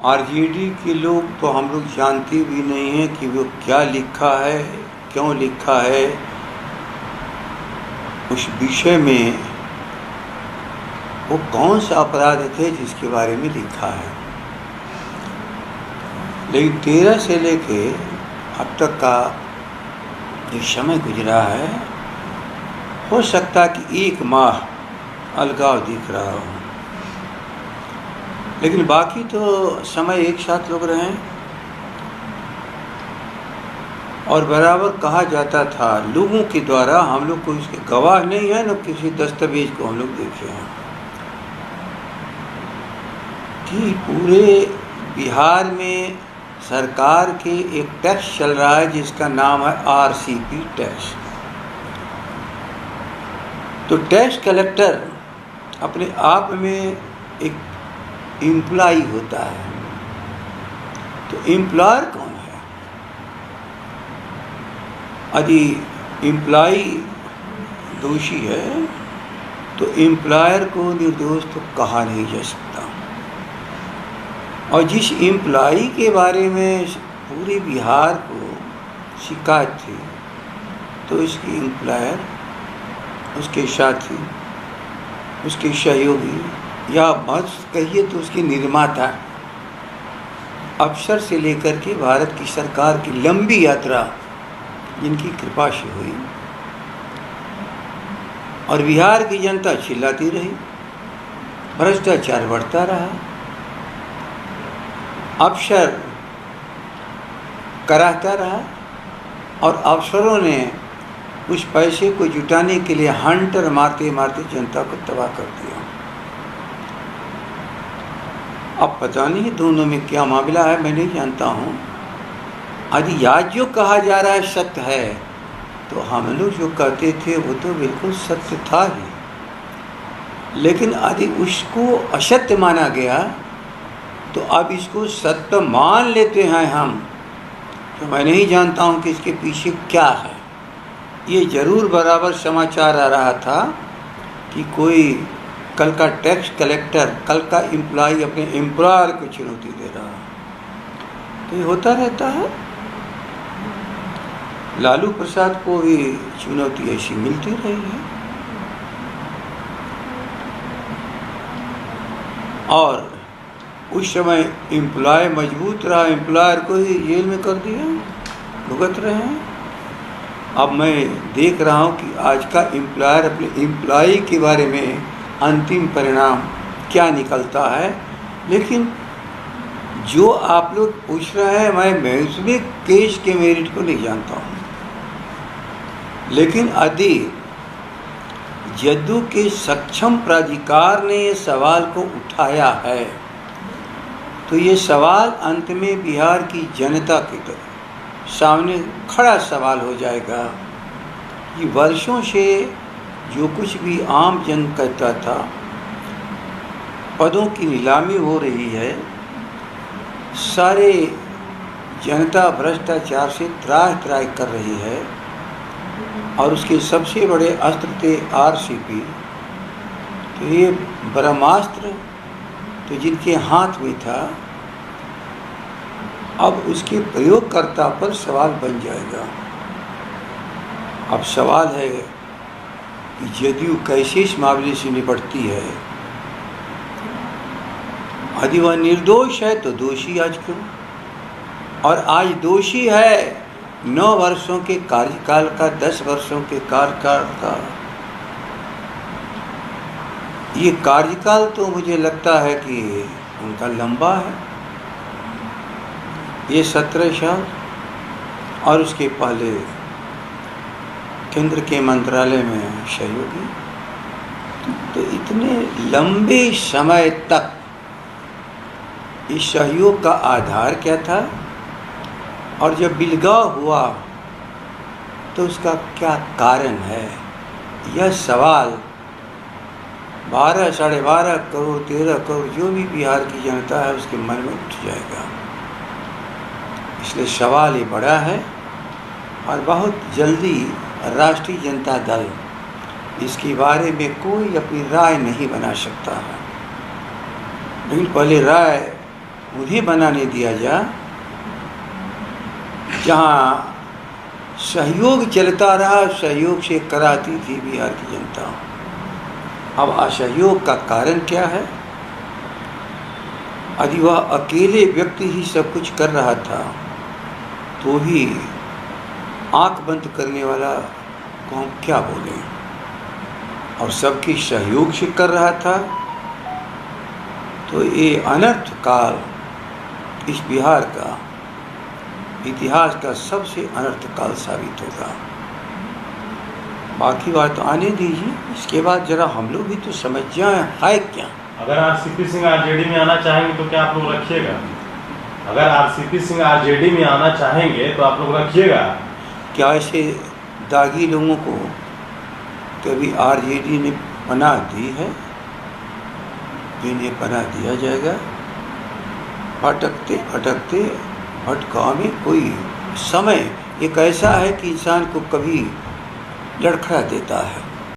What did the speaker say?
RJD के लोग तो हम लोग जानते भी नहीं हैं कि वो क्या लिखा है, क्यों लिखा है। उस विषय में वो कौन सा अपराध थे जिसके बारे में लिखा है। लेकिन 13 से लेके अब तक का जो समय गुजरा है, हो सकता कि 1 माह अलगाव दिख रहा हो, लेकिन बाकी तो समय एक साथ लोग रहे। और बराबर कहा जाता था लोगों के द्वारा, हम लोग को इसके गवाह नहीं है, न किसी दस्तावेज को हम लोग देखे हैं, कि पूरे बिहार में सरकार के एक टैक्स चल रहा है जिसका नाम है आरसीपी टैक्स। तो टैक्स कलेक्टर अपने आप में एक एम्प्लॉय होता है। तो एम्प्लॉयर कौन है? यदि एम्प्लॉय दोषी है तो एम्प्लॉयर को निर्दोष तो कहा नहीं जा सकता। और जिस एम्प्लॉय के बारे में पूरे बिहार को शिकायत थी, तो इसकी एम्प्लॉयर, उसके साथी, उसके सहयोगी, या बस कहिए तो उसके निर्माता, अफसर से लेकर के भारत की सरकार की लंबी यात्रा जिनकी कृपा से हुई, और बिहार की जनता चिल्लाती रही, भ्रष्टाचार बढ़ता रहा, अफसर कराता रहा, और अफसरों ने उस पैसे को जुटाने के लिए हंटर मारते मारते जनता को तबाह कर दिया। अब पता नहीं दोनों में क्या मामला है, मैं नहीं जानता हूँ। यदि आज जो कहा जा रहा है सत्य है, तो हम लोग जो कहते थे वो तो बिल्कुल सत्य था ही। लेकिन यदि उसको असत्य माना गया, तो अब इसको सत्य मान लेते हैं हम। तो मैं नहीं जानता हूँ कि इसके पीछे क्या है। ये ज़रूर बराबर समाचार आ रहा था कि कोई कल का टैक्स कलेक्टर, कल का एम्प्लॉय अपने एम्प्लॉयर को चुनौती दे रहा है। तो ये होता रहता है। लालू प्रसाद को भी चुनौती ऐसी मिलती रही है, और उस समय एम्प्लॉय मजबूत रहा, एम्प्लॉयर को ही जेल में कर दिया, भुगत रहे हैं। अब मैं देख रहा हूँ कि आज का एम्प्लॉयर अपने एम्प्लॉय के बारे में अंतिम परिणाम क्या निकलता है। लेकिन जो आप लोग पूछ रहे हैं, मैं उसमें केस के मेरिट को नहीं जानता हूँ। लेकिन यदि जदयू के सक्षम प्राधिकार ने ये सवाल को उठाया है, तो ये सवाल अंत में बिहार की जनता के सामने खड़ा सवाल हो जाएगा कि वर्षों से जो कुछ भी आम जन कहता था, पदों की नीलामी हो रही है, सारे जनता भ्रष्टाचार से त्राह त्राह कर रही है, और उसके सबसे बड़े अस्त्र थे आरसीपी। तो ये ब्रह्मास्त्र तो जिनके हाथ में था, अब उसके प्रयोगकर्ता पर सवाल बन जाएगा। अब सवाल है कि जदयू कैसे इस मामले से निपटती है। यदि वह निर्दोष है तो दोषी आज क्यों, और आज दोषी है 9 वर्षों के कार्यकाल का, 10 वर्षों के कार्यकाल का। ये कार्यकाल तो मुझे लगता है कि उनका लंबा है, ये 17 साल, और उसके पहले केंद्र के मंत्रालय में सहयोगी। तो इतने लंबे समय तक इस सहयोग का आधार क्या था, और जब बिलगाव हुआ तो उसका क्या कारण है। यह सवाल 12, 12.5 करोड़, 13 करोड़ जो भी बिहार की जनता है उसके मन में उठ जाएगा। इसलिए सवाल ये बड़ा है, और बहुत जल्दी राष्ट्रीय जनता दल इसके बारे में कोई अपनी राय नहीं बना सकता है। लेकिन पहले राय उन्हें बनाने दिया जाए जहाँ सहयोग चलता रहा, सहयोग से कराती थी बिहार की जनता। अब असहयोग का कारण क्या है? यदि वह अकेले व्यक्ति ही सब कुछ कर रहा था तो भी आंख बंद करने वाला को हम क्या बोलें, और सबके सहयोग से कर रहा था तो ये अनर्थ काल इस बिहार का इतिहास का सबसे अनर्थ काल साबित होगा। बाकी बात तो आने दीजिए, इसके बाद जरा हम लोग भी तो समझ जाए है क्या। अगर आरसीपी सिंह आरजेडी में आना चाहेंगे तो क्या आप लोग रखिएगा? अगर आरसीपी सिंह आरजेडी में आना चाहेंगे तो आप लोग रखिएगा? क्या ऐसे दागी लोगों को कभी आरजेडी ने पनाह दी है? इन्हें पनाह दिया जाएगा? भटकते भटकते भटकाव में कोई समय एक ऐसा है कि इंसान को कभी लड़खड़ा देता है।